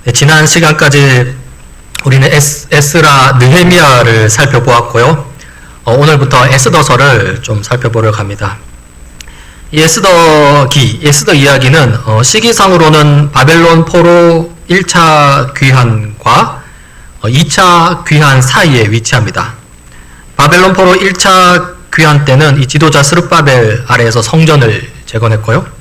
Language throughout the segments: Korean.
네, 지난 시간까지 우리는 에스라 느헤미야를 살펴보았고요. 오늘부터 에스더서를 좀 살펴보려고 합니다. 이 에스더 이야기는 시기상으로는 바벨론 포로 1차 귀환과 2차 귀환 사이에 위치합니다. 바벨론 포로 1차 귀환 때는 이 지도자 스룹바벨 아래에서 성전을 재건했고요.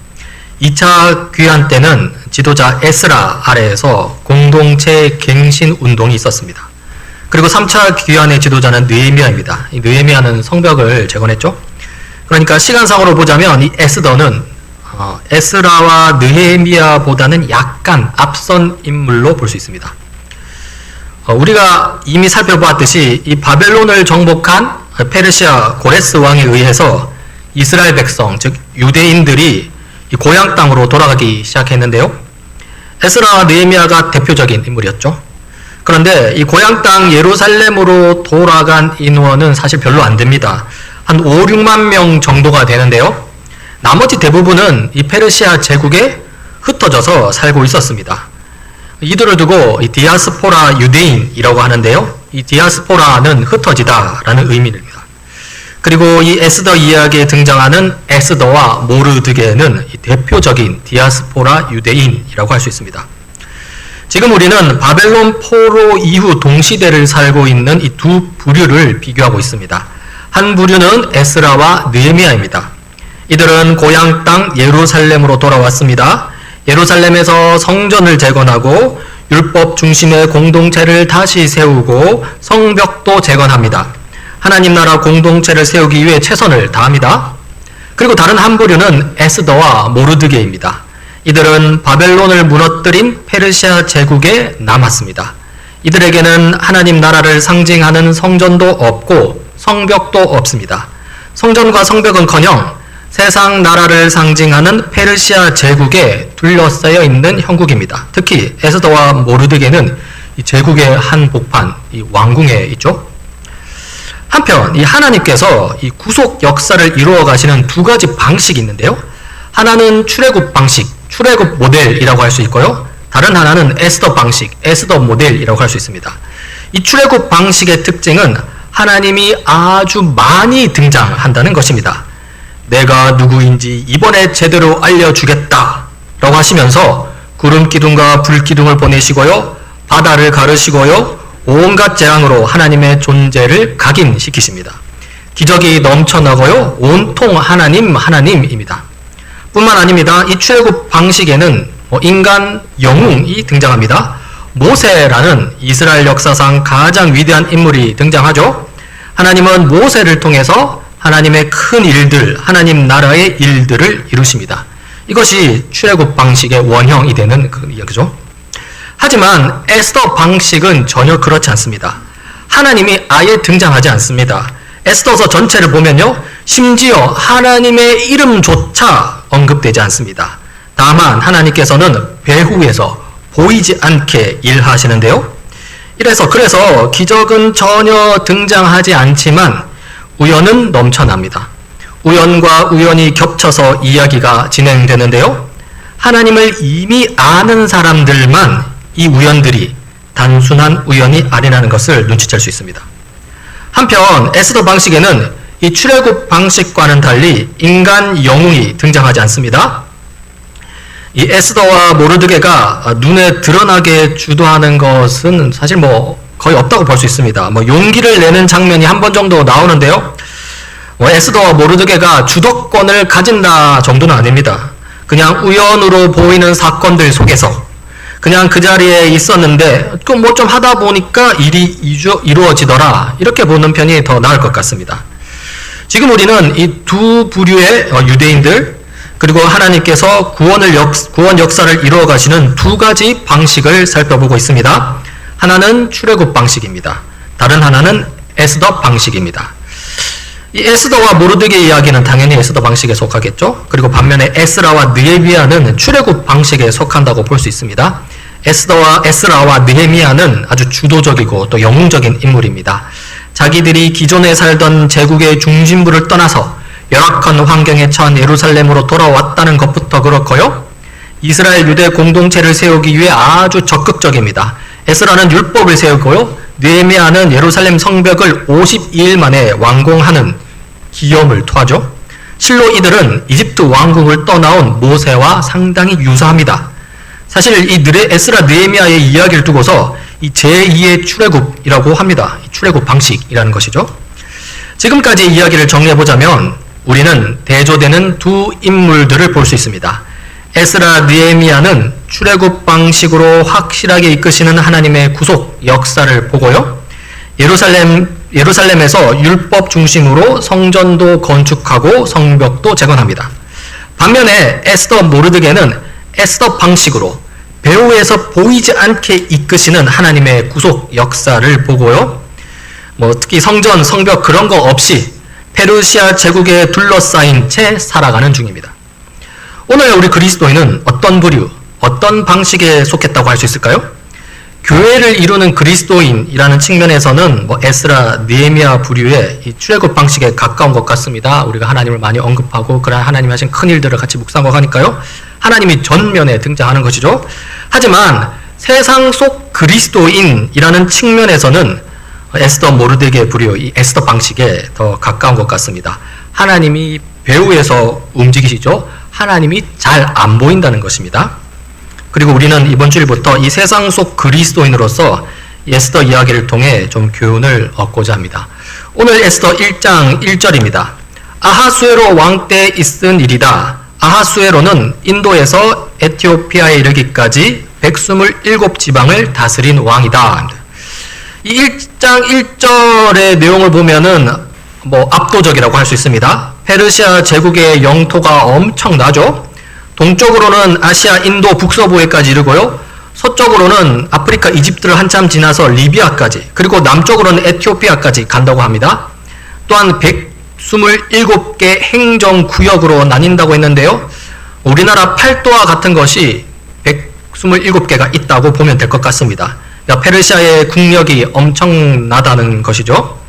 2차 귀환 때는 지도자 에스라 아래에서 공동체 갱신 운동이 있었습니다. 그리고 3차 귀환의 지도자는 느헤미야입니다. 이 느헤미야는 성벽을 재건했죠. 그러니까 시간상으로 보자면 이 에스더는 에스라와 느헤미야보다는 약간 앞선 인물로 볼 수 있습니다. 우리가 이미 살펴보았듯이 이 바벨론을 정복한 페르시아 고레스 왕에 의해서 이스라엘 백성, 즉 유대인들이 이 고향 땅으로 돌아가기 시작했는데요. 에스라와 느헤미야가 대표적인 인물이었죠. 그런데 이 고향 땅 예루살렘으로 돌아간 인원은 사실 별로 안 됩니다. 한 5, 6만 명 정도가 되는데요. 나머지 대부분은 이 페르시아 제국에 흩어져서 살고 있었습니다. 이들을 두고 이 디아스포라 유대인이라고 하는데요. 이 디아스포라는 흩어지다라는 의미입니다. 그리고 이 에스더 이야기에 등장하는 에스더와 모르드게는 이 대표적인 디아스포라 유대인이라고 할 수 있습니다. 지금 우리는 바벨론 포로 이후 동시대를 살고 있는 이 두 부류를 비교하고 있습니다. 한 부류는 에스라와 느헤미야입니다. 이들은 고향 땅 예루살렘으로 돌아왔습니다. 예루살렘에서 성전을 재건하고 율법 중심의 공동체를 다시 세우고 성벽도 재건합니다. 하나님 나라 공동체를 세우기 위해 최선을 다합니다. 그리고 다른 한 부류는 에스더와 모르드게입니다. 이들은 바벨론을 무너뜨린 페르시아 제국에 남았습니다. 이들에게는 하나님 나라를 상징하는 성전도 없고 성벽도 없습니다. 성전과 성벽은커녕 세상 나라를 상징하는 페르시아 제국에 둘러싸여 있는 형국입니다. 특히 에스더와 모르드게는 이 제국의 한복판, 이 왕궁에 있죠. 한편 이 하나님께서 이 구속 역사를 이루어 가시는 두 가지 방식이 있는데요. 하나는 출애굽 방식, 출애굽 모델이라고 할 수 있고요. 다른 하나는 에스더 방식, 에스더 모델이라고 할 수 있습니다. 이 출애굽 방식의 특징은 하나님이 아주 많이 등장한다는 것입니다. 내가 누구인지 이번에 제대로 알려주겠다 라고 하시면서 구름 기둥과 불 기둥을 보내시고요. 바다를 가르시고요. 온갖 재앙으로 하나님의 존재를 각인시키십니다. 기적이 넘쳐나고요. 온통 하나님입니다. 뿐만 아닙니다. 이 출애굽 방식에는 인간 영웅이 등장합니다. 모세라는 이스라엘 역사상 가장 위대한 인물이 등장하죠. 하나님은 모세를 통해서 하나님의 큰 일들, 하나님 나라의 일들을 이루십니다. 이것이 출애굽 방식의 원형이 되는 그 이야기죠. 하지만 에스더 방식은 전혀 그렇지 않습니다. 하나님이 아예 등장하지 않습니다. 에스더서 전체를 보면요. 심지어 하나님의 이름조차 언급되지 않습니다. 다만 하나님께서는 배후에서 보이지 않게 일하시는데요. 그래서 기적은 전혀 등장하지 않지만 우연은 넘쳐납니다. 우연과 우연이 겹쳐서 이야기가 진행되는데요. 하나님을 이미 아는 사람들만 이 우연들이 단순한 우연이 아니라는 것을 눈치챌 수 있습니다. 한편 에스더 방식에는 이 출애굽 방식과는 달리 인간 영웅이 등장하지 않습니다. 이 에스더와 모르드게가 눈에 드러나게 주도하는 것은 사실 거의 없다고 볼 수 있습니다. 용기를 내는 장면이 한 번 정도 나오는데요. 에스더와 모르드게가 주도권을 가진다 정도는 아닙니다. 그냥 우연으로 보이는 사건들 속에서 그냥 그 자리에 있었는데 좀 하다 보니까 일이 이루어지더라 이렇게 보는 편이 더 나을 것 같습니다. 지금 우리는 이 두 부류의 유대인들 그리고 하나님께서 구원 역사를 이루어 가시는 두 가지 방식을 살펴보고 있습니다. 하나는 출애굽 방식입니다. 다른 하나는 에스더 방식입니다. 이 에스더와 모르드게 이야기는 당연히 에스더 방식에 속하겠죠. 그리고 반면에 에스라와 느헤미야는 출애굽 방식에 속한다고 볼 수 있습니다. 에스라와 느헤미야는 아주 주도적이고 또 영웅적인 인물입니다. 자기들이 기존에 살던 제국의 중심부를 떠나서 열악한 환경에 처한 예루살렘으로 돌아왔다는 것부터 그렇고요. 이스라엘 유대 공동체를 세우기 위해 아주 적극적입니다. 에스라는 율법을 세우고요. 느헤미야는 예루살렘 성벽을 52일 만에 완공하는 기염을 토하죠. 실로 이들은 이집트 왕궁을 떠나온 모세와 상당히 유사합니다. 사실 이 에스라 느헤미야의 이야기를 두고서 이 제2의 출애굽이라고 합니다. 출애굽 방식이라는 것이죠. 지금까지 이야기를 정리해보자면 우리는 대조되는 두 인물들을 볼 수 있습니다. 에스라 느헤미야는 출애굽 방식으로 확실하게 이끄시는 하나님의 구속 역사를 보고요. 예루살렘에서 율법 중심으로 성전도 건축하고 성벽도 재건합니다. 반면에 에스더 모르드게는 에스더 방식으로 배후에서 보이지 않게 이끄시는 하나님의 구속 역사를 보고요. 특히 성전, 성벽 그런 거 없이 페르시아 제국에 둘러싸인 채 살아가는 중입니다. 오늘 우리 그리스도인은 어떤 부류, 어떤 방식에 속했다고 할 수 있을까요? 교회를 이루는 그리스도인이라는 측면에서는 에스라, 느헤미야 부류의 이 출애굽 방식에 가까운 것 같습니다. 우리가 하나님을 많이 언급하고 그런 하나님이 하신 큰 일들을 같이 묵상하니까요. 하나님이 전면에 등장하는 것이죠. 하지만 세상 속 그리스도인이라는 측면에서는 에스더 모르드게 부류, 이 에스더 방식에 더 가까운 것 같습니다. 하나님이 배후에서 움직이시죠. 하나님이 잘 안 보인다는 것입니다. 그리고 우리는 이번 주일부터 이 세상 속 그리스도인으로서 에스더 이야기를 통해 좀 교훈을 얻고자 합니다. 오늘 에스더 1장 1절입니다. 아하수에로 왕 때 있은 일이다. 아하수에로는 인도에서 에티오피아에 이르기까지 127지방을 다스린 왕이다. 이 1장 1절의 내용을 보면은 압도적이라고 할 수 있습니다. 페르시아 제국의 영토가 엄청나죠. 동쪽으로는 아시아, 인도, 북서부에까지 이르고요. 서쪽으로는 아프리카, 이집트를 한참 지나서 리비아까지, 그리고 남쪽으로는 에티오피아까지 간다고 합니다. 또한 127개 행정구역으로 나뉜다고 했는데요. 우리나라 팔도와 같은 것이 127개가 있다고 보면 될 것 같습니다. 페르시아의 국력이 엄청나다는 것이죠.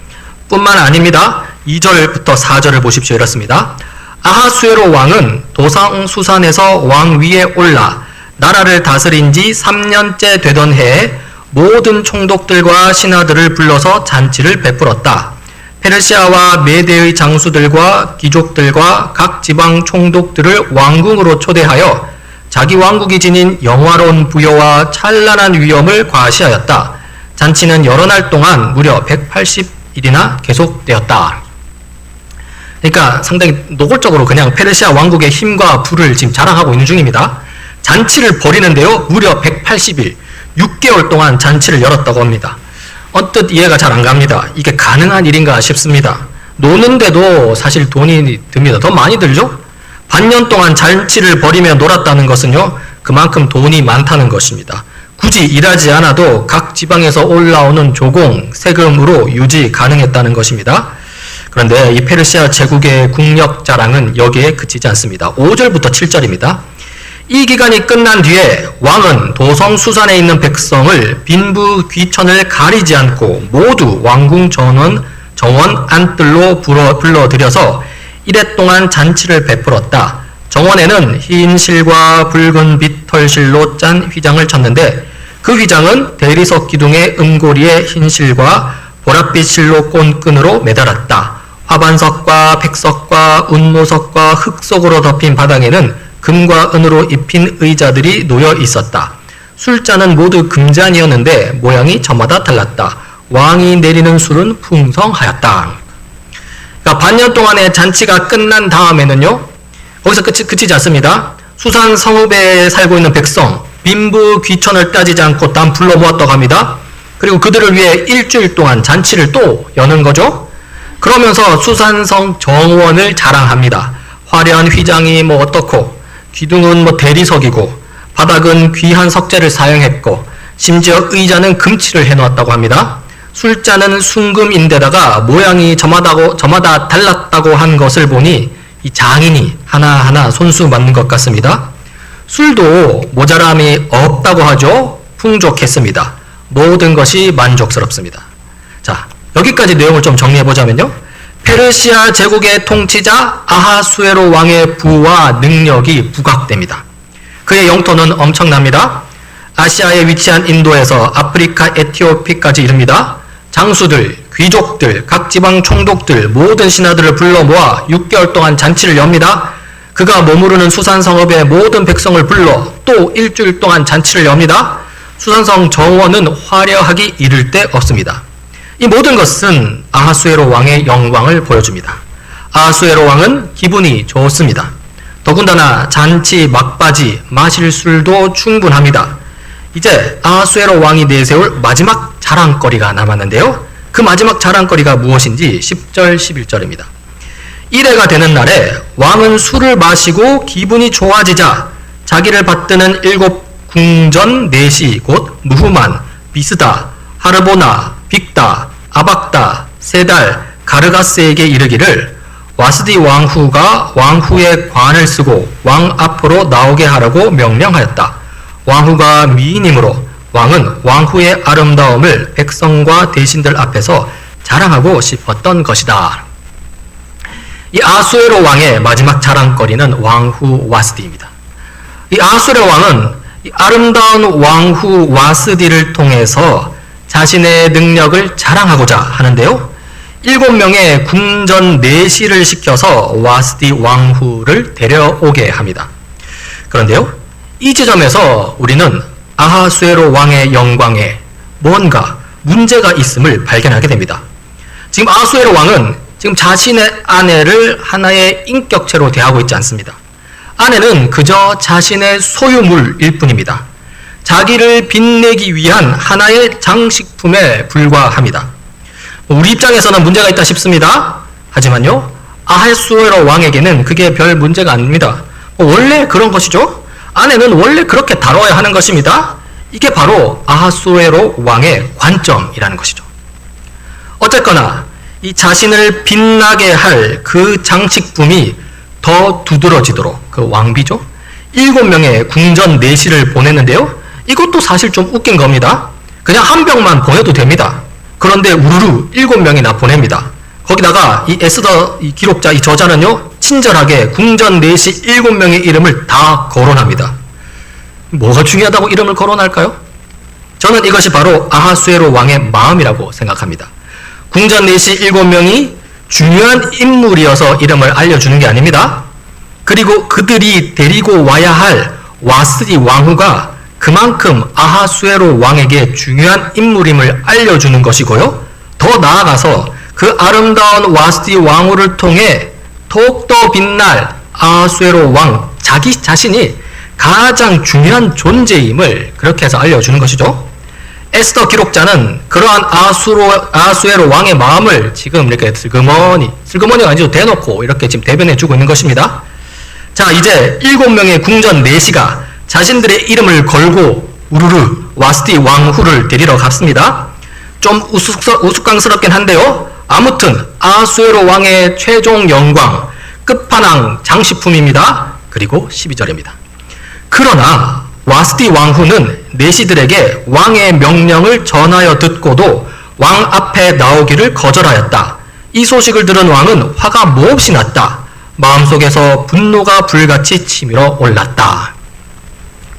뿐만 아닙니다. 2절부터 4절을 보십시오. 이렇습니다. 아하수에로 왕은 도상수산에서 왕 위에 올라 나라를 다스린 지 3년째 되던 해에 모든 총독들과 신하들을 불러서 잔치를 베풀었다. 페르시아와 메대의 장수들과 귀족들과 각 지방 총독들을 왕궁으로 초대하여 자기 왕국이 지닌 영화로운 부여와 찬란한 위엄을 과시하였다. 잔치는 여러 날 동안 무려 180일이나 계속되었다. 그러니까 상당히 노골적으로 그냥 페르시아 왕국의 힘과 부를 지금 자랑하고 있는 중입니다. 잔치를 벌이는데요. 무려 180일, 6개월 동안 잔치를 열었다고 합니다. 언뜻 이해가 잘 안 갑니다. 이게 가능한 일인가 싶습니다. 노는데도 사실 돈이 듭니다. 더 많이 들죠? 반년 동안 잔치를 벌이며 놀았다는 것은요. 그만큼 돈이 많다는 것입니다. 굳이 일하지 않아도 각 지방에서 올라오는 조공, 세금으로 유지 가능했다는 것입니다. 그런데 이 페르시아 제국의 국력 자랑은 여기에 그치지 않습니다. 5절부터 7절입니다. 이 기간이 끝난 뒤에 왕은 도성수산에 있는 백성을 빈부 귀천을 가리지 않고 모두 왕궁 정원 안뜰로 불러들여서 이래 동안 잔치를 베풀었다. 정원에는 흰 실과 붉은 빛 털실로 짠 휘장을 쳤는데 그 휘장은 대리석 기둥의 은고리에 흰 실과 보랏빛 실로 꼰끈으로 매달았다. 화반석과 백석과 운모석과 흙석으로 덮인 바닥에는 금과 은으로 입힌 의자들이 놓여 있었다. 술잔은 모두 금잔이었는데 모양이 저마다 달랐다. 왕이 내리는 술은 풍성하였다. 그러니까 반년 동안의 잔치가 끝난 다음에는요. 거기서 그치지 않습니다. 수산 성읍에 살고 있는 백성, 빈부 귀천을 따지지 않고 다 불러 모았다고 합니다. 그리고 그들을 위해 일주일 동안 잔치를 또 여는 거죠. 그러면서 수산성 정원을 자랑합니다. 화려한 휘장이 어떻고, 기둥은 대리석이고, 바닥은 귀한 석재를 사용했고, 심지어 의자는 금칠을 해놓았다고 합니다. 술잔은 순금인데다가 모양이 저마다 달랐다고 한 것을 보니 이 장인이 하나하나 손수 맞는 것 같습니다. 술도 모자람이 없다고 하죠. 풍족했습니다. 모든 것이 만족스럽습니다. 자, 여기까지 내용을 좀 정리해보자면요. 페르시아 제국의 통치자 아하수에로 왕의 부와 능력이 부각됩니다. 그의 영토는 엄청납니다. 아시아에 위치한 인도에서 아프리카 에티오피까지 이릅니다. 장수들, 귀족들, 각 지방 총독들, 모든 신하들을 불러 모아 6개월 동안 잔치를 엽니다. 그가 머무르는 수산성읍의 모든 백성을 불러 또 일주일 동안 잔치를 엽니다. 수산성 정원은 화려하기 이를 데 없습니다. 이 모든 것은 아하수에로 왕의 영광을 보여줍니다. 아하수에로 왕은 기분이 좋습니다. 더군다나 잔치 막바지 마실 술도 충분합니다. 이제 아하수에로 왕이 내세울 마지막 자랑거리가 남았는데요. 그 마지막 자랑거리가 무엇인지 10절, 11절입니다. 이래가 되는 날에 왕은 술을 마시고 기분이 좋아지자 자기를 받드는 7 궁전 넷이 곧 무후만, 비스다, 하르보나, 빅다, 아박다, 세달, 가르가스에게 이르기를 와스디 왕후가 왕후의 관을 쓰고 왕 앞으로 나오게 하라고 명령하였다. 왕후가 미인이므로 왕은 왕후의 아름다움을 백성과 대신들 앞에서 자랑하고 싶었던 것이다. 이 아하수에로 왕의 마지막 자랑거리는 왕후 와스디입니다. 이 아하수에로 왕은 이 아름다운 왕후 와스디를 통해서 자신의 능력을 자랑하고자 하는데요. 7명의 궁전 내시를 시켜서 와스디 왕후를 데려오게 합니다. 그런데요, 이 지점에서 우리는 아하수에로 왕의 영광에 뭔가 문제가 있음을 발견하게 됩니다. 지금 아하수에로 왕은 지금 자신의 아내를 하나의 인격체로 대하고 있지 않습니다. 아내는 그저 자신의 소유물일 뿐입니다. 자기를 빛내기 위한 하나의 장식품에 불과합니다. 우리 입장에서는 문제가 있다 싶습니다. 하지만요, 아하수에로 왕에게는 그게 별 문제가 아닙니다. 원래 그런 것이죠. 아내는 원래 그렇게 다뤄야 하는 것입니다. 이게 바로 아하수에로 왕의 관점이라는 것이죠. 어쨌거나 이 자신을 빛나게 할 그 장식품이 더 두드러지도록 그 왕비죠. 7명의 궁전 내시를 보냈는데요. 이것도 사실 좀 웃긴 겁니다. 그냥 한 병만 보내도 됩니다. 그런데 우르르 7명이나 보냅니다. 거기다가 이 에스더 이 기록자, 이 저자는요, 친절하게 궁전 내시 7명의 이름을 다 거론합니다. 뭐가 중요하다고 이름을 거론할까요? 저는 이것이 바로 아하수에로 왕의 마음이라고 생각합니다. 궁전 내시 7명이 중요한 인물이어서 이름을 알려주는 게 아닙니다. 그리고 그들이 데리고 와야 할 와스디 왕후가 그만큼 아하수에로 왕에게 중요한 인물임을 알려주는 것이고요. 더 나아가서 그 아름다운 와스디 왕후를 통해 더욱더 빛날 아하수에로 왕 자기 자신이 가장 중요한 존재임을 그렇게 해서 알려주는 것이죠. 에스더 기록자는 그러한 아하수에로 왕의 마음을 지금 이렇게 슬그머니가 아니죠. 대놓고 이렇게 지금 대변해주고 있는 것입니다. 자, 이제 7명의 궁전 내시가 자신들의 이름을 걸고 우르르 와스디 왕후를 데리러 갔습니다. 좀 우스꽝스럽긴 한데요. 아무튼 아하수에로 왕의 최종 영광, 끝판왕 장식품입니다. 그리고 12절입니다. 그러나 와스디 왕후는 내시들에게 왕의 명령을 전하여 듣고도 왕 앞에 나오기를 거절하였다. 이 소식을 들은 왕은 화가 몹시 났다. 마음속에서 분노가 불같이 치밀어 올랐다.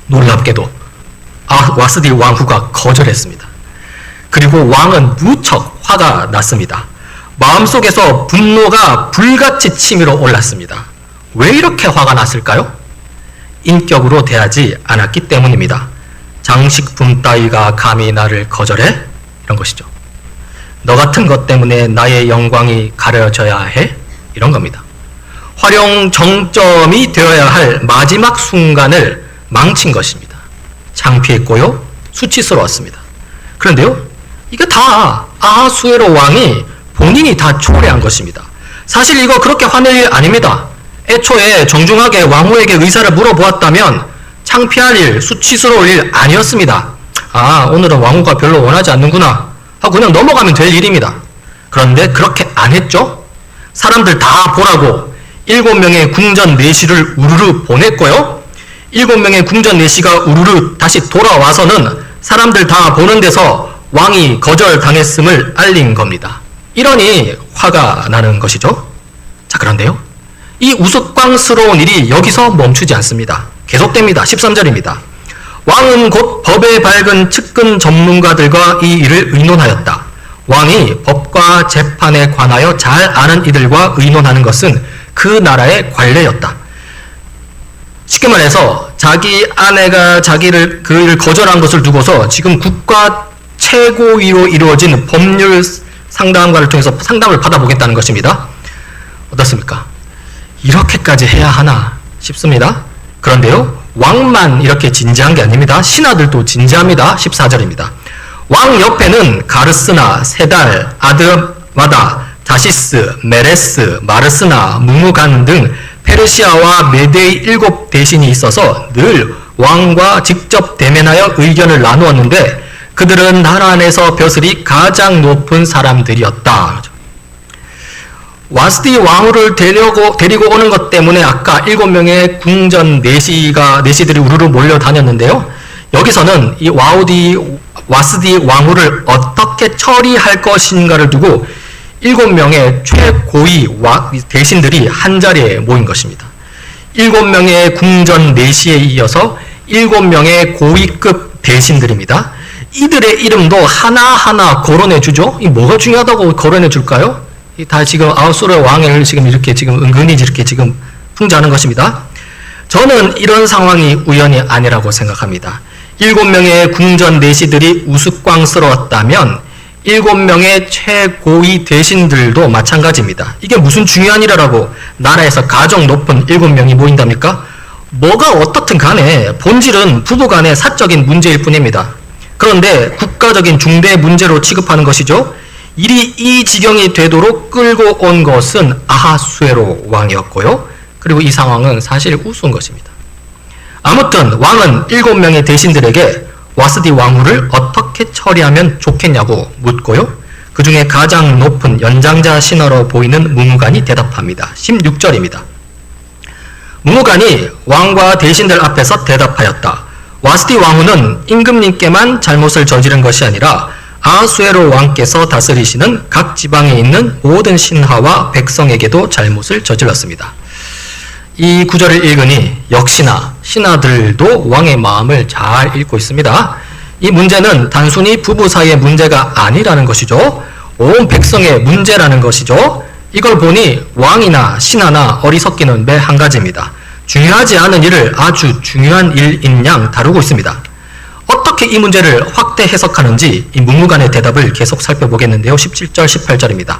놀랍게도 와스디 왕후가 거절했습니다. 그리고 왕은 무척 화가 났습니다. 마음속에서 분노가 불같이 치밀어 올랐습니다. 왜 이렇게 화가 났을까요? 인격으로 대하지 않았기 때문입니다. 장식품 따위가 감히 나를 거절해? 이런 것이죠. 너 같은 것 때문에 나의 영광이 가려져야 해? 이런 겁니다. 활용 정점이 되어야 할 마지막 순간을 망친 것입니다. 창피했고요, 수치스러웠습니다. 그런데요, 이게 다 아하수에로 왕이 본인이 다 초래한 것입니다. 사실 이거 그렇게 화낼 일 아닙니다. 애초에 정중하게 왕후에게 의사를 물어보았다면 창피할 일, 수치스러울 일 아니었습니다. 아, 오늘은 왕후가 별로 원하지 않는구나 하고 그냥 넘어가면 될 일입니다. 그런데 그렇게 안 했죠. 사람들 다 보라고 7명의 궁전 내시를 우르르 보냈고요. 7명의 궁전 내시가 우르르 다시 돌아와서는 사람들 다 보는 데서 왕이 거절당했음을 알린 겁니다. 이러니 화가 나는 것이죠. 자, 그런데요, 이 우스꽝스러운 일이 여기서 멈추지 않습니다. 계속됩니다. 13절입니다. 왕은 곧 법에 밝은 측근 전문가들과 이 일을 의논하였다. 왕이 법과 재판에 관하여 잘 아는 이들과 의논하는 것은 그 나라의 관례였다. 쉽게 말해서 자기 아내가 그 일을 거절한 것을 두고서 지금 국가 최고위로 이루어진 법률 상담가를 통해서 상담을 받아보겠다는 것입니다. 어떻습니까? 이렇게까지 해야 하나 싶습니다. 그런데요, 왕만 이렇게 진지한 게 아닙니다. 신하들도 진지합니다. 14절입니다. 왕 옆에는 가르스나, 세달, 아드마다, 다시스, 메레스, 마르스나, 무무간 등 페르시아와 메대의 7 대신이 있어서 늘 왕과 직접 대면하여 의견을 나누었는데 그들은 나라 안에서 벼슬이 가장 높은 사람들이었다. 와스디 왕후를 데리고 오는 것 때문에 아까 7명의 궁전 내시들이 우르르 몰려다녔는데요. 여기서는 이 와스디 왕후를 어떻게 처리할 것인가를 두고 7명의 최고위 대신들이 한자리에 모인 것입니다. 7명의 궁전 내시에 이어서 7명의 고위급 대신들입니다. 이들의 이름도 하나하나 거론해 주죠. 이 뭐가 중요하다고 거론해 줄까요? 다 지금 아하수에로 왕을 지금 은근히 이렇게 풍자하는 것입니다. 저는 이런 상황이 우연이 아니라고 생각합니다. 7명의 궁전 내시들이 우스꽝스러웠다면 7명의 최고위 대신들도 마찬가지입니다. 이게 무슨 중요한 일이라고 나라에서 가장 높은 7명이 모인답니까? 뭐가 어떻든 간에 본질은 부부 간의 사적인 문제일 뿐입니다. 그런데 국가적인 중대 문제로 취급하는 것이죠. 일이 이 지경이 되도록 끌고 온 것은 아하수에로 왕이었고요. 그리고 이 상황은 사실 우스운 것입니다. 아무튼 왕은 7명의 대신들에게 와스디 왕후를 어떻게 처리하면 좋겠냐고 묻고요. 그 중에 가장 높은 연장자 신하로 보이는 무무간이 대답합니다. 16절입니다. 무무간이 왕과 대신들 앞에서 대답하였다. 와스디 왕후는 임금님께만 잘못을 저지른 것이 아니라 아하수에로 왕께서 다스리시는 각 지방에 있는 모든 신하와 백성에게도 잘못을 저질렀습니다. 이 구절을 읽으니 역시나 신하들도 왕의 마음을 잘 읽고 있습니다. 이 문제는 단순히 부부 사이의 문제가 아니라는 것이죠. 온 백성의 문제라는 것이죠. 이걸 보니 왕이나 신하나 어리석기는 매 한 가지입니다. 중요하지 않은 일을 아주 중요한 일인 양 다루고 있습니다. 어떻게 이 문제를 확대 해석하는지 이 무무간의 대답을 계속 살펴보겠는데요. 17절, 18절입니다.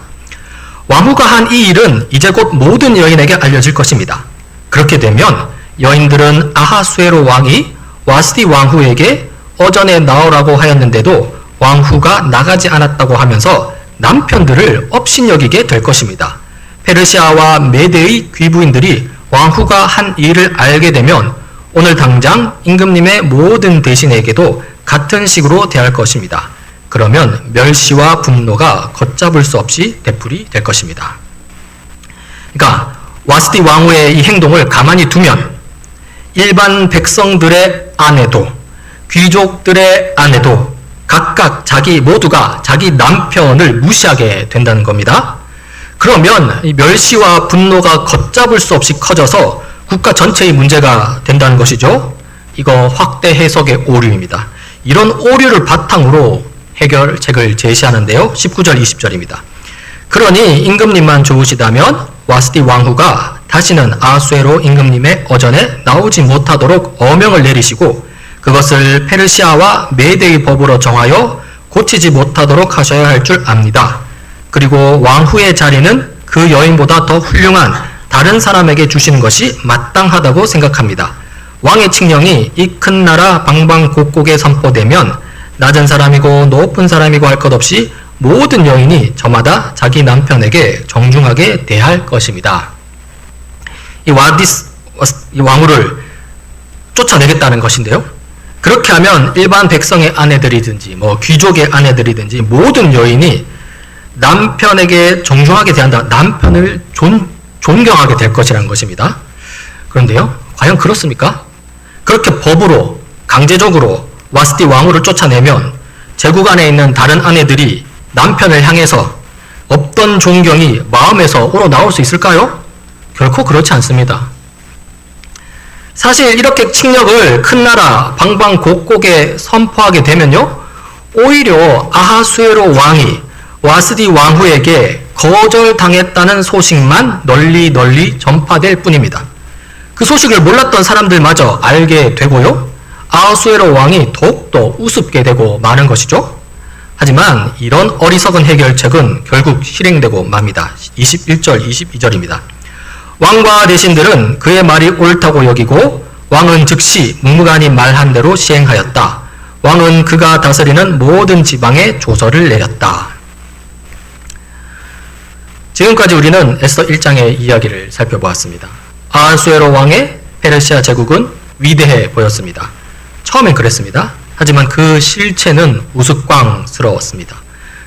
왕후가 한 이 일은 이제 곧 모든 여인에게 알려질 것입니다. 그렇게 되면 여인들은 아하수에로 왕이 와스디 왕후에게 어전에 나오라고 하였는데도 왕후가 나가지 않았다고 하면서 남편들을 업신여기게 될 것입니다. 페르시아와 메대의 귀부인들이 왕후가 한 일을 알게 되면 오늘 당장 임금님의 모든 대신에게도 같은 식으로 대할 것입니다. 그러면 멸시와 분노가 걷잡을 수 없이 되풀이 될 것입니다. 그러니까 와스디 왕후의 이 행동을 가만히 두면 일반 백성들의 아내도 귀족들의 아내도 각각 모두가 자기 남편을 무시하게 된다는 겁니다. 그러면 이 멸시와 분노가 걷잡을 수 없이 커져서 국가 전체의 문제가 된다는 것이죠. 이거 확대 해석의 오류입니다. 이런 오류를 바탕으로 해결책을 제시하는데요. 19절, 20절입니다. 그러니 임금님만 좋으시다면 와스디 왕후가 다시는 아하수에로 임금님의 어전에 나오지 못하도록 어명을 내리시고 그것을 페르시아와 메대의 법으로 정하여 고치지 못하도록 하셔야 할 줄 압니다. 그리고 왕후의 자리는 그 여인보다 더 훌륭한 다른 사람에게 주시는 것이 마땅하다고 생각합니다. 왕의 칙령이 이 큰 나라 방방곡곡에 선포되면 낮은 사람이고 높은 사람이고 할 것 없이 모든 여인이 저마다 자기 남편에게 정중하게 대할 것입니다. 이 왕후를 쫓아내겠다는 것인데요. 그렇게 하면 일반 백성의 아내들이든지 귀족의 아내들이든지 모든 여인이 남편에게 정중하게 대한다. 남편을 존경하게 될 것이라는 것입니다. 그런데요, 과연 그렇습니까? 그렇게 법으로 강제적으로 와스디 왕후를 쫓아내면 제국 안에 있는 다른 아내들이 남편을 향해서 없던 존경이 마음에서 우러나올 수 있을까요? 결코 그렇지 않습니다. 사실 이렇게 칭력을 큰 나라 방방곡곡에 선포하게 되면요, 오히려 아하수에로 왕이 와스디 왕후에게 거절당했다는 소식만 널리 전파될 뿐입니다. 그 소식을 몰랐던 사람들마저 알게 되고요, 아하수에로 왕이 더욱더 우습게 되고 마는 것이죠. 하지만 이런 어리석은 해결책은 결국 실행되고 맙니다. 21절, 22절입니다. 왕과 대신들은 그의 말이 옳다고 여기고 왕은 즉시 묵묵하니 말한 대로 시행하였다. 왕은 그가 다스리는 모든 지방에 조서를 내렸다. 지금까지 우리는 에스더 1장의 이야기를 살펴보았습니다. 아하수에로 왕의 페르시아 제국은 위대해 보였습니다. 처음엔 그랬습니다. 하지만 그 실체는 우스꽝스러웠습니다.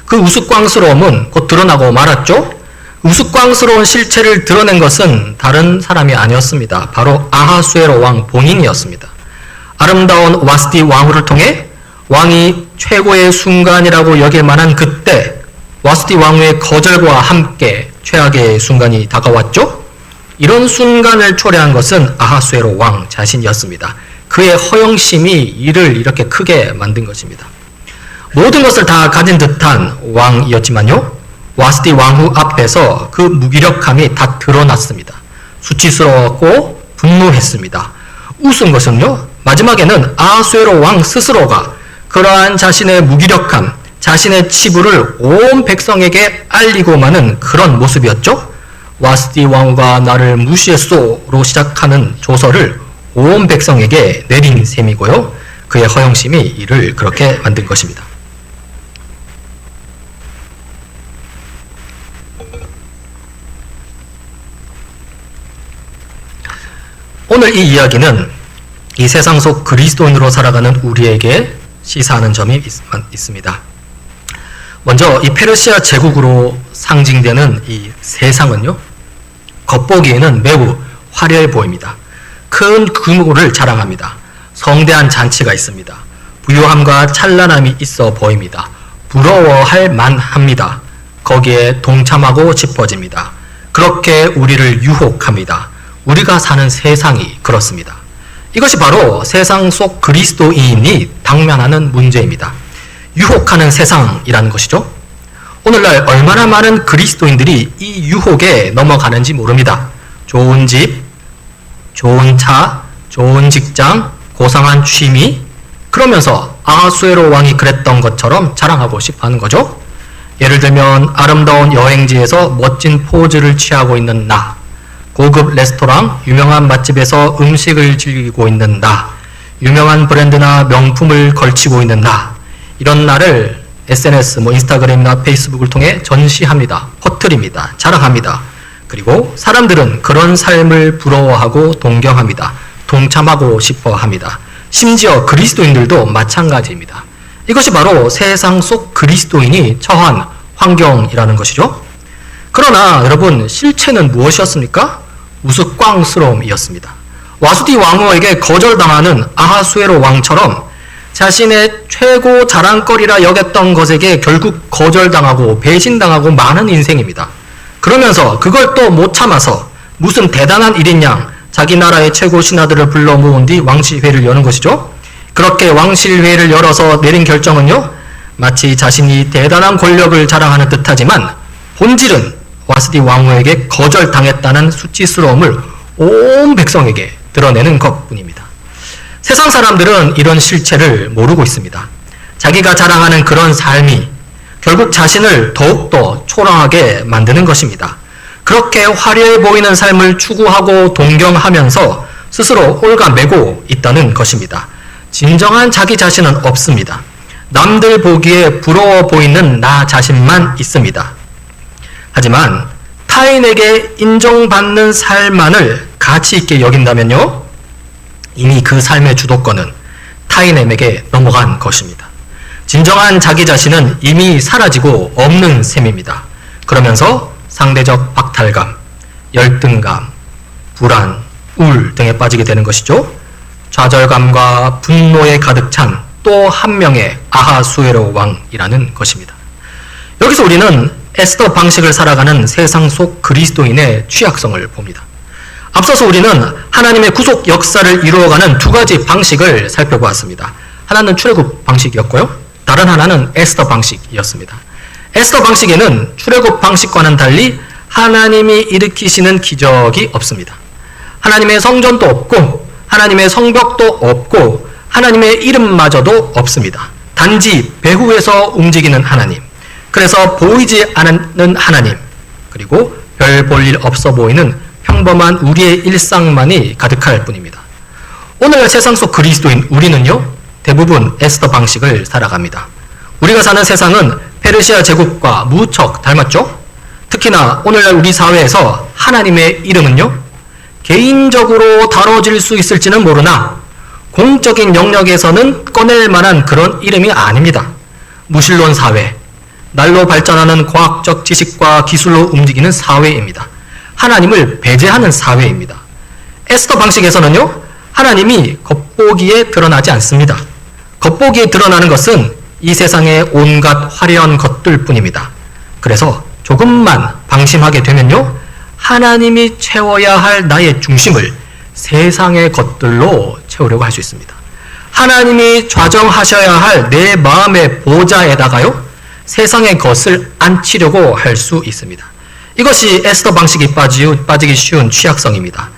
그 우스꽝스러움은 곧 드러나고 말았죠. 우스꽝스러운 실체를 드러낸 것은 다른 사람이 아니었습니다. 바로 아하수에로 왕 본인이었습니다. 아름다운 와스디 왕후를 통해 왕이 최고의 순간이라고 여길 만한 그때, 와스디 왕후의 거절과 함께 최악의 순간이 다가왔죠. 이런 순간을 초래한 것은 아하수에로 왕 자신이었습니다. 그의 허영심이 이를 이렇게 크게 만든 것입니다. 모든 것을 다 가진 듯한 왕이었지만요, 와스디 왕후 앞에서 그 무기력함이 다 드러났습니다. 수치스러웠고 분노했습니다. 우스운 것은요, 마지막에는 아하수에로 왕 스스로가 그러한 자신의 무기력함, 자신의 치부를 온 백성에게 알리고 마는 그런 모습이었죠. 와스디 왕후가 나를 무시했소로 시작하는 조서를 온 백성에게 내린 셈이고요, 그의 허영심이 이를 그렇게 만든 것입니다. 오늘 이 이야기는 이 세상 속 그리스도인으로 살아가는 우리에게 시사하는 점이 있습니다. 먼저 이 페르시아 제국으로 상징되는 이 세상은요, 겉보기에는 매우 화려해 보입니다. 큰 규모를 자랑합니다. 성대한 잔치가 있습니다. 부유함과 찬란함이 있어 보입니다. 부러워할 만합니다. 거기에 동참하고 싶어집니다. 그렇게 우리를 유혹합니다. 우리가 사는 세상이 그렇습니다. 이것이 바로 세상 속 그리스도인이 당면하는 문제입니다. 유혹하는 세상이라는 것이죠. 오늘날 얼마나 많은 그리스도인들이 이 유혹에 넘어가는지 모릅니다. 좋은 집, 좋은 차, 좋은 직장, 고상한 취미, 그러면서 아하수에로 왕이 그랬던 것처럼 자랑하고 싶어 하는 거죠. 예를 들면 아름다운 여행지에서 멋진 포즈를 취하고 있는 나, 고급 레스토랑, 유명한 맛집에서 음식을 즐기고 있는 나, 유명한 브랜드나 명품을 걸치고 있는 나, 이런 나를 SNS, 인스타그램이나 페이스북을 통해 전시합니다. 퍼뜨립니다. 자랑합니다. 그리고 사람들은 그런 삶을 부러워하고 동경합니다. 동참하고 싶어 합니다. 심지어 그리스도인들도 마찬가지입니다. 이것이 바로 세상 속 그리스도인이 처한 환경이라는 것이죠. 그러나 여러분, 실체는 무엇이었습니까? 우스꽝스러움이었습니다. 와수디 왕후에게 거절당하는 아하수에로 왕처럼 자신의 최고 자랑거리라 여겼던 것에게 결국 거절당하고 배신당하고 많은 인생입니다. 그러면서 그걸 또 못 참아서 무슨 대단한 일인 양 자기 나라의 최고 신하들을 불러 모은 뒤 왕실회를 여는 것이죠. 그렇게 왕실회를 열어서 내린 결정은요, 마치 자신이 대단한 권력을 자랑하는 듯하지만 본질은 와스디 왕후에게 거절당했다는 수치스러움을 온 백성에게 드러내는 것뿐입니다. 세상 사람들은 이런 실체를 모르고 있습니다. 자기가 자랑하는 그런 삶이 결국 자신을 더욱더 초라하게 만드는 것입니다. 그렇게 화려해 보이는 삶을 추구하고 동경하면서 스스로 홀가매고 있다는 것입니다. 진정한 자기 자신은 없습니다. 남들 보기에 부러워 보이는 나 자신만 있습니다. 하지만 타인에게 인정받는 삶만을 가치 있게 여긴다면요, 이미 그 삶의 주도권은 타인에게 넘어간 것입니다. 진정한 자기 자신은 이미 사라지고 없는 셈입니다. 그러면서 상대적 박탈감, 열등감, 불안, 우울 등에 빠지게 되는 것이죠. 좌절감과 분노에 가득 찬 또 한 명의 아하수에로 왕이라는 것입니다. 여기서 우리는 에스더 방식을 살아가는 세상 속 그리스도인의 취약성을 봅니다. 앞서서 우리는 하나님의 구속 역사를 이루어가는 두 가지 방식을 살펴보았습니다. 하나는 출애굽 방식이었고요. 다른 하나는 에스더 방식이었습니다. 에스더 방식에는 출애굽 방식과는 달리 하나님이 일으키시는 기적이 없습니다. 하나님의 성전도 없고 하나님의 성벽도 없고 하나님의 이름마저도 없습니다. 단지 배후에서 움직이는 하나님, 그래서 보이지 않는 하나님, 그리고 별 볼 일 없어 보이는 평범한 우리의 일상만이 가득할 뿐입니다. 오늘 세상 속 그리스도인 우리는요, 대부분 에스더 방식을 살아갑니다. 우리가 사는 세상은 페르시아 제국과 무척 닮았죠? 특히나 오늘날 우리 사회에서 하나님의 이름은요, 개인적으로 다뤄질 수 있을지는 모르나 공적인 영역에서는 꺼낼 만한 그런 이름이 아닙니다. 무신론 사회, 날로 발전하는 과학적 지식과 기술로 움직이는 사회입니다. 하나님을 배제하는 사회입니다. 에스더 방식에서는요, 하나님이 겉보기에 드러나지 않습니다. 겉보기에 드러나는 것은 이 세상의 온갖 화려한 것들 뿐입니다. 그래서 조금만 방심하게 되면요, 하나님이 채워야 할 나의 중심을 세상의 것들로 채우려고 할 수 있습니다. 하나님이 좌정하셔야 할 내 마음의 보좌에다가요, 세상의 것을 앉히려고 할 수 있습니다. 이것이 에스더 방식이 빠지기 쉬운 취약성입니다.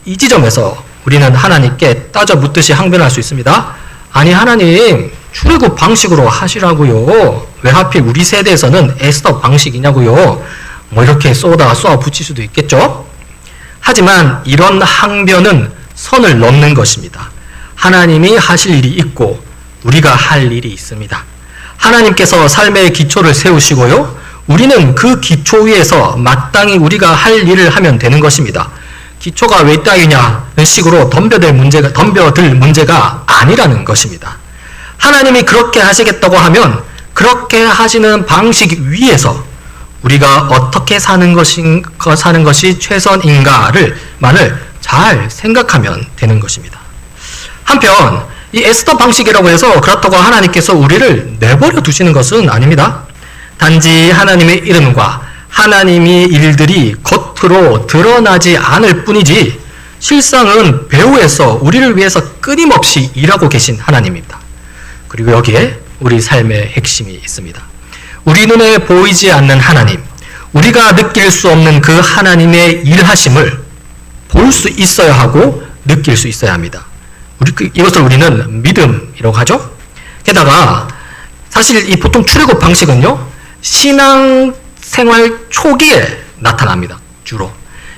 이 지점에서 우리는 하나님께 따져 묻듯이 항변할 수 있습니다. 아니 하나님, 출애굽 방식으로 하시라고요. 왜 하필 우리 세대에서는 에스더 방식이냐고요. 뭐 이렇게 쏘아 붙일 수도 있겠죠. 하지만 이런 항변은 선을 넘는 것입니다. 하나님이 하실 일이 있고 우리가 할 일이 있습니다. 하나님께서 삶의 기초를 세우시고요, 우리는 그 기초 위에서 마땅히 우리가 할 일을 하면 되는 것입니다. 기초가 왜 따위냐는 식으로 덤벼들 문제가 아니라는 것입니다. 하나님이 그렇게 하시겠다고 하면 그렇게 하시는 방식 위에서 우리가 어떻게 사는 것이 최선인가를 잘 생각하면 되는 것입니다. 한편 이 에스더 방식이라고 해서 그렇다고 하나님께서 우리를 내버려 두시는 것은 아닙니다. 단지 하나님의 이름과 하나님의 일들이 겉으로 드러나지 않을 뿐이지 실상은 배후에서 우리를 위해서 끊임없이 일하고 계신 하나님입니다. 그리고 여기에 우리 삶의 핵심이 있습니다. 우리 눈에 보이지 않는 하나님, 우리가 느낄 수 없는 그 하나님의 일하심을 볼 수 있어야 하고 느낄 수 있어야 합니다. 이것을 우리는 믿음이라고 하죠. 게다가 사실 이 보통 출애굽 방식은요, 신앙생활 초기에 나타납니다. 주로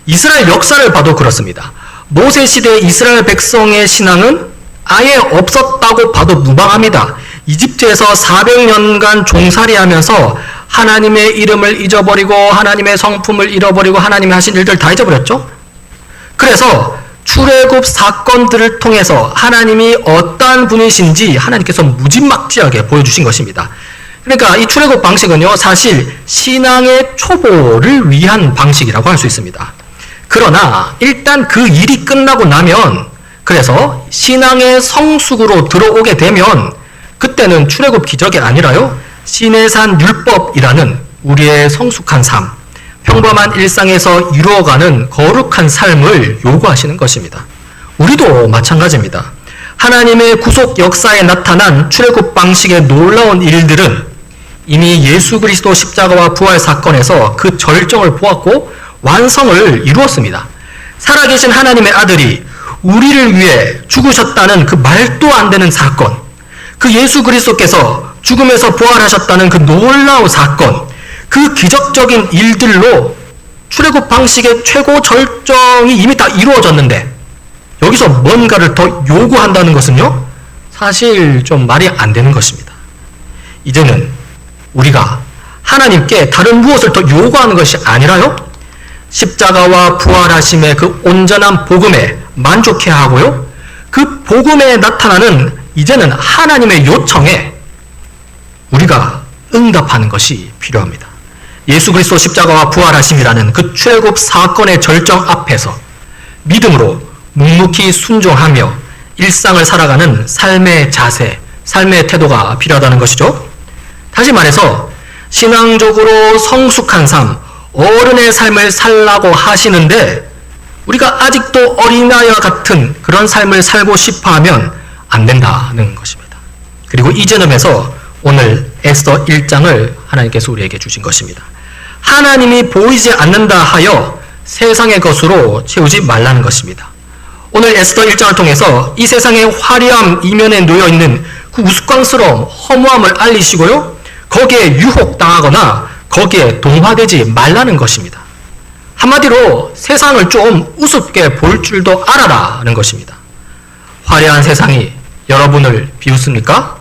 이스라엘 역사를 봐도 그렇습니다. 모세 시대 이스라엘 백성의 신앙은 아예 없었다고 봐도 무방합니다. 이집트에서 400년간 종살이하면서 하나님의 이름을 잊어버리고 하나님의 성품을 잃어버리고 하나님이 하신 일들 다 잊어버렸죠. 그래서 출애굽 사건들을 통해서 하나님이 어떠한 분이신지 하나님께서 무지막지하게 보여주신 것입니다. 그러니까 이 출애굽 방식은요, 사실 신앙의 초보를 위한 방식이라고 할 수 있습니다. 그러나 일단 그 일이 끝나고 나면, 그래서 신앙의 성숙으로 들어오게 되면 그때는 출애굽 기적이 아니라요, 시내산 율법이라는 우리의 성숙한 삶, 평범한 일상에서 이루어가는 거룩한 삶을 요구하시는 것입니다. 우리도 마찬가지입니다. 하나님의 구속 역사에 나타난 출애굽 방식의 놀라운 일들은 이미 예수 그리스도 십자가와 부활 사건에서 그 절정을 보았고 완성을 이루었습니다. 살아계신 하나님의 아들이 우리를 위해 죽으셨다는 그 말도 안 되는 사건, 그 예수 그리스도께서 죽음에서 부활하셨다는 그 놀라운 사건, 그 기적적인 일들로 출애굽 방식의 최고 절정이 이미 다 이루어졌는데 여기서 뭔가를 더 요구한다는 것은요, 사실 좀 말이 안 되는 것입니다. 이제는 우리가 하나님께 다른 무엇을 더 요구하는 것이 아니라요, 십자가와 부활하심의 그 온전한 복음에 만족해야 하고요, 그 복음에 나타나는 이제는 하나님의 요청에 우리가 응답하는 것이 필요합니다. 예수 그리스도 십자가와 부활하심이라는 그 출애굽 사건의 절정 앞에서 믿음으로 묵묵히 순종하며 일상을 살아가는 삶의 자세, 삶의 태도가 필요하다는 것이죠. 다시 말해서 신앙적으로 성숙한 삶, 어른의 삶을 살라고 하시는데 우리가 아직도 어린아이와 같은 그런 삶을 살고 싶어 하면 안 된다는 것입니다. 그리고 이 점에서 오늘 에스더 1장을 하나님께서 우리에게 주신 것입니다. 하나님이 보이지 않는다 하여 세상의 것으로 채우지 말라는 것입니다. 오늘 에스더 1장을 통해서 이 세상의 화려함 이면에 놓여있는 그 우스꽝스러움, 허무함을 알리시고요. 거기에 유혹당하거나 거기에 동화되지 말라는 것입니다. 한마디로 세상을 좀 우습게 볼 줄도 알아라는 것입니다. 화려한 세상이 여러분을 비웃습니까?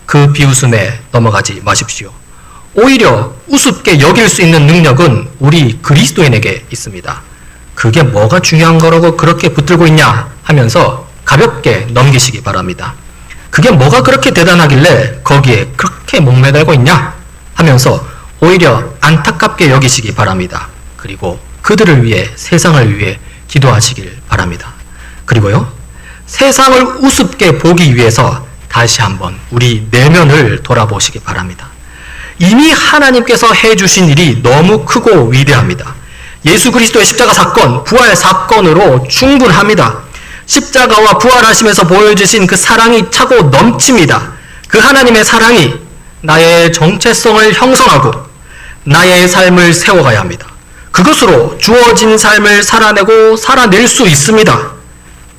그 비웃음에 넘어가지 마십시오. 오히려 우습게 여길 수 있는 능력은 우리 그리스도인에게 있습니다. 그게 뭐가 중요한 거라고 그렇게 붙들고 있냐 하면서 가볍게 넘기시기 바랍니다. 그게 뭐가 그렇게 대단하길래 거기에 그렇게 목매달고 있냐 하면서 오히려 안타깝게 여기시기 바랍니다. 그리고 그들을 위해, 세상을 위해 기도하시길 바랍니다. 그리고요, 세상을 우습게 보기 위해서 다시 한번 우리 내면을 돌아보시기 바랍니다. 이미 하나님께서 해주신 일이 너무 크고 위대합니다. 예수 그리스도의 십자가 사건, 부활 사건으로 충분합니다. 십자가와 부활하시면서 보여주신 그 사랑이 차고 넘칩니다. 그 하나님의 사랑이 나의 정체성을 형성하고 나의 삶을 세워가야 합니다. 그것으로 주어진 삶을 살아내고 살아낼 수 있습니다.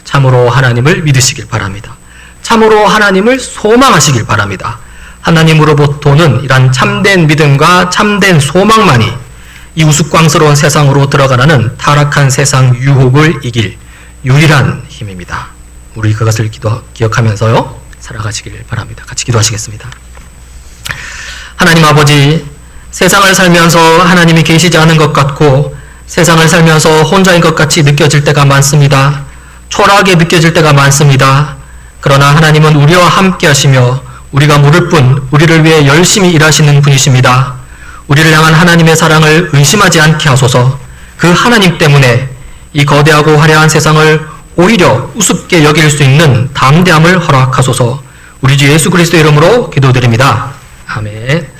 참으로 하나님을 믿으시길 바랍니다. 참으로 하나님을 소망하시길 바랍니다. 하나님으로부터는 이런 참된 믿음과 참된 소망만이 이 우스꽝스러운 세상으로 들어가라는 타락한 세상 유혹을 이길 유일한 힘입니다. 우리 그것을 기억하면서요, 살아가시길 바랍니다. 같이 기도하시겠습니다. 하나님 아버지, 세상을 살면서 하나님이 계시지 않은 것 같고 세상을 살면서 혼자인 것 같이 느껴질 때가 많습니다. 초라하게 느껴질 때가 많습니다. 그러나 하나님은 우리와 함께 하시며 우리가 물을 뿐 우리를 위해 열심히 일하시는 분이십니다. 우리를 향한 하나님의 사랑을 의심하지 않게 하소서. 그 하나님 때문에 이 거대하고 화려한 세상을 오히려 우습게 여길 수 있는 담대함을 허락하소서. 우리 주 예수 그리스도 이름으로 기도드립니다. 아멘.